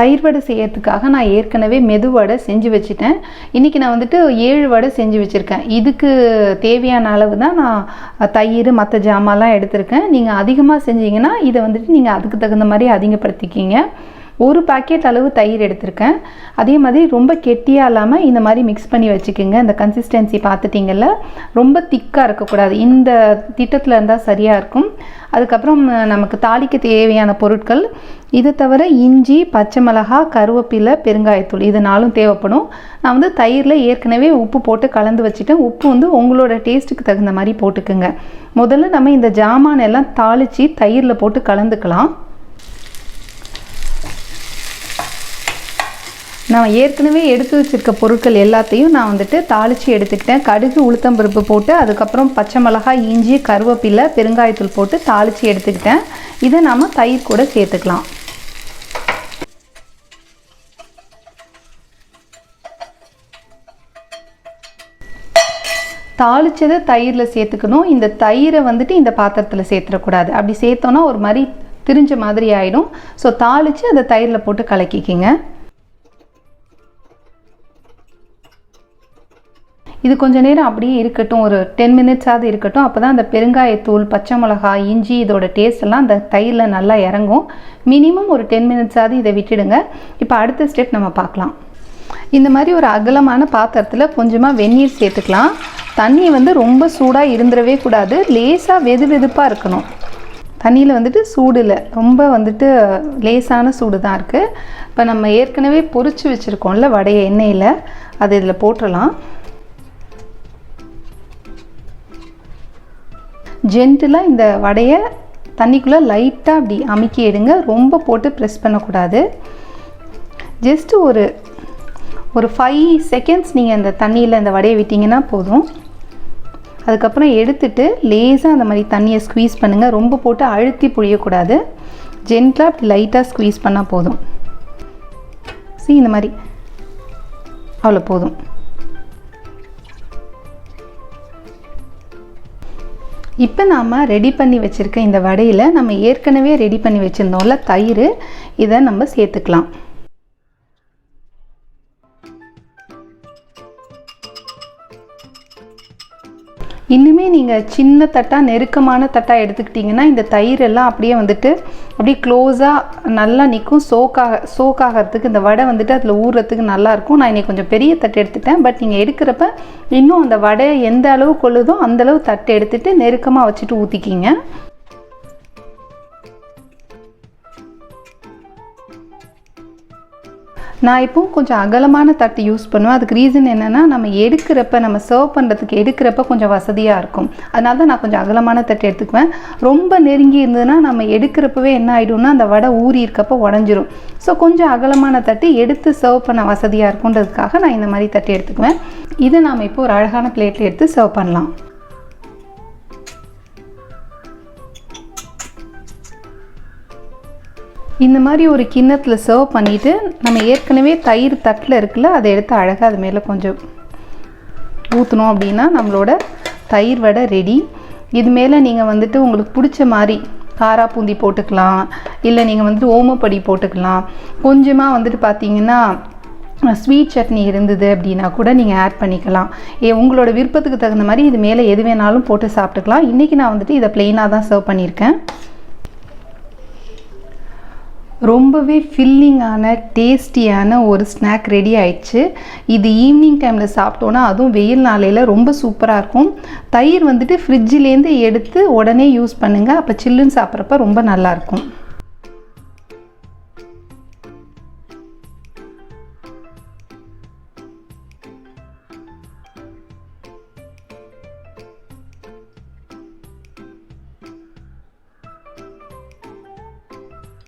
தயிர் வடை செய்யறதுக்காக நான் ஏற்கனவே மெது வடை செஞ்சு வச்சுட்டேன். இன்றைக்கி நான் வந்துட்டு 7 வடை செஞ்சு வச்சுருக்கேன். இதுக்கு தேவையான அளவு தான் நான் தயிர் மற்ற ஜாமான்லாம் எடுத்திருக்கேன். நீங்கள் அதிகமாக செஞ்சீங்கன்னா இதை வந்துட்டு நீங்கள் அதுக்கு தகுந்த மாதிரி அதிகப்படுத்திக்கிங்க. 1 பாக்கெட் அளவு தயிர் எடுத்திருக்கேன். அதே மாதிரி ரொம்ப கெட்டியாக இல்லாமல் இந்த மாதிரி மிக்ஸ் பண்ணி வச்சுக்கோங்க. இந்த கன்சிஸ்டன்சி பார்த்துட்டிங்கல்ல, ரொம்ப திக்காக இருக்கக்கூடாது. இந்த திட்டத்தில் இருந்தால் சரியாக இருக்கும். அதுக்கப்புறம் நமக்கு தாளிக்க தேவையான பொருட்கள் இதை தவிர இஞ்சி, பச்சை மிளகாய், கருவேப்பிலை, பெருங்காயத்தூள் இது 4 தேவைப்படும். நான் வந்து தயிரில் ஏற்கனவே உப்பு போட்டு கலந்து வச்சுட்டேன். உப்பு வந்து உங்களோட டேஸ்ட்டுக்கு தகுந்த மாதிரி போட்டுக்குங்க. முதல்ல நம்ம இந்த ஜாமான் எல்லாம் தாளித்து தயிரில் போட்டு கலந்துக்கலாம். நான் ஏற்கனவே எடுத்து வச்சுருக்க பொருட்கள் எல்லாத்தையும் நான் வந்துட்டு தாளித்து எடுத்துக்கிட்டேன். கடுகு, உளுத்தம்பருப்பு போட்டு அதுக்கப்புறம் பச்சை மிளகாய், இஞ்சி, கருவேப்பிலை, பெருங்காயத்தூள் போட்டு தாளித்து எடுத்துக்கிட்டேன். இதை நாம் தயிர் கூட சேர்த்துக்கலாம். தாளித்ததை தயிரில் சேர்த்துக்கணும். இந்த தயிரை வந்துட்டு இந்த பாத்திரத்தில் சேர்த்துடக்கூடாது. அப்படி சேர்த்தோன்னா ஒரு மாதிரி திரிஞ்ச மாதிரி ஆகிடும். ஸோ தாளித்து அதை தயிரில் போட்டு கலக்கிக்கிங்க. இது கொஞ்சம் நேரம் அப்படியே இருக்கட்டும், ஒரு 10 மினிட்ஸாவது இருக்கட்டும். அப்போ தான் அந்த பெருங்காயத்தூள், பச்சை மிளகாய், இஞ்சி இதோட டேஸ்ட் எல்லாம் அந்த தயிரில் நல்லா இறங்கும். மினிமம் ஒரு 10 மினிட்ஸாவது இதை விட்டுடுங்க. இப்போ அடுத்த ஸ்டெப் நம்ம பார்க்கலாம். இந்த மாதிரி ஒரு அகலமான பாத்திரத்தில் கொஞ்சமாக வெந்நீர் சேர்த்துக்கலாம். தண்ணி வந்து ரொம்ப சூடாக இருந்துடவே கூடாது, லேசாக வெது வெதுப்பாக இருக்கணும். தண்ணியில் வந்துட்டு சூடு இல்லை, ரொம்ப வந்துட்டு லேசான சூடு தான் இருக்குது. இப்போ நம்ம ஏற்கனவே பொரிச்சு வச்சுருக்கோம்ல வடையை எண்ணெயில், அது இதில் போட்டுடலாம். ஜென்டிலாக இந்த வடையை தண்ணிக்குள்ளே லைட்டாக அப்படி அமுக்கி எடுங்க. ரொம்ப போட்டு ப்ரெஸ் பண்ணக்கூடாது. ஜஸ்ட்டு ஒரு 5 செகண்ட்ஸ் நீங்கள் இந்த தண்ணியில் இந்த வடையை விட்டிங்கன்னா போதும். அதுக்கப்புறம் எடுத்துட்டு லேசாக அந்த மாதிரி தண்ணியை ஸ்குவீஸ் பண்ணுங்கள். ரொம்ப போட்டு அழுத்தி புழியக்கூடாது. ஜென்டிலாக அப்படி லைட்டாக ஸ்குவீஸ் பண்ணால் போதும். இந்த மாதிரி அவ்வளோ போதும். இப்போ நாம் ரெடி பண்ணி வச்சுருக்க இந்த வடையில் நம்ம ஏற்கனவே ரெடி பண்ணி வச்சுருந்தோம்ல தயிர், இதை நம்ம சேர்த்துக்கலாம். இன்னுமே நீங்கள் சின்ன தட்டாக நெருக்கமான தட்டாக எடுத்துக்கிட்டிங்கன்னா இந்த தயிர் எல்லாம் அப்படியே வந்துட்டு அப்படியே க்ளோஸாக நல்லா நிற்கும். சோக்காகிறதுக்கு இந்த வடை வந்துட்டு அதில் ஊறுறதுக்கு நல்லாயிருக்கும். நான் இன்றைக்கி கொஞ்சம் பெரிய தட்டு எடுத்துட்டேன். பட் நீங்கள் எடுக்கிறப்ப இன்னும் அந்த வடை எந்த அளவு கொள்ளுதோ அந்தளவு தட்டு எடுத்துகிட்டு நெருக்கமாக வச்சுட்டு ஊற்றிக்கிங்க. நான் இப்போது கொஞ்சம் அகலமான தட்டு யூஸ் பண்ணுவேன். அதுக்கு ரீசன் என்னென்னா, நம்ம எடுக்கிறப்ப நம்ம சர்வ் பண்ணுறதுக்கு எடுக்கிறப்ப கொஞ்சம் வசதியாக இருக்கும். அதனால தான் நான் கொஞ்சம் அகலமான தட்டு எடுத்துக்குவேன். ரொம்ப நெருங்கி இருந்ததுன்னா நம்ம எடுக்கிறப்பவே என்ன ஆகிடும்னா அந்த வடை ஊறி இருக்கப்போ உடஞ்சிரும். ஸோ கொஞ்சம் அகலமான தட்டு எடுத்து சர்வ் பண்ண வசதியாக இருக்குன்றதுக்காக நான் இந்த மாதிரி தட்டு எடுத்துக்குவேன். இதை நாம் இப்போ ஒரு அழகான பிளேட்டில் எடுத்து சர்வ் பண்ணலாம். இந்த மாதிரி ஒரு கிண்ணத்தில் சர்வ் பண்ணிவிட்டு நம்ம ஏற்கனவே தயிர் தட்டில் இருக்குல்ல அதை எடுத்து அழகாக அது மேலே கொஞ்சம் ஊற்றணும். அப்படின்னா நம்மளோட தயிர் வடை ரெடி. இது மேலே நீங்கள் வந்துட்டு உங்களுக்கு பிடிச்ச மாதிரி காரா பூந்தி போட்டுக்கலாம், இல்லை நீங்கள் வந்துட்டு ஓமப்பொடி போட்டுக்கலாம். கொஞ்சமாக வந்துட்டு பார்த்தீங்கன்னா ஸ்வீட் சட்னி இருந்தது அப்படின்னா கூட நீங்கள் ஆட் பண்ணிக்கலாம். உங்களோட விருப்பத்துக்கு தகுந்த மாதிரி இது மேலே எது வேணாலும் போட்டு சாப்பிட்டுக்கலாம். இன்றைக்கி நான் வந்துட்டு இதை ப்ளெயினாக தான் சர்வ் பண்ணியிருக்கேன். ரொம்பவே ஃபில்லிங்கான டேஸ்டியான ஒரு ஸ்நாக் ரெடி ஆயிடுச்சு. இது ஈவினிங் டைமில் சாப்பிட்டோன்னா அதுவும் வெயில் நாளையில் ரொம்ப சூப்பராக இருக்கும். தயிர் வந்துட்டு ஃப்ரிட்ஜிலேருந்து எடுத்து உடனே யூஸ் பண்ணுங்கள். அப்போ சில்லுன்னு சாப்பிட்றப்ப ரொம்ப நல்லாயிருக்கும்.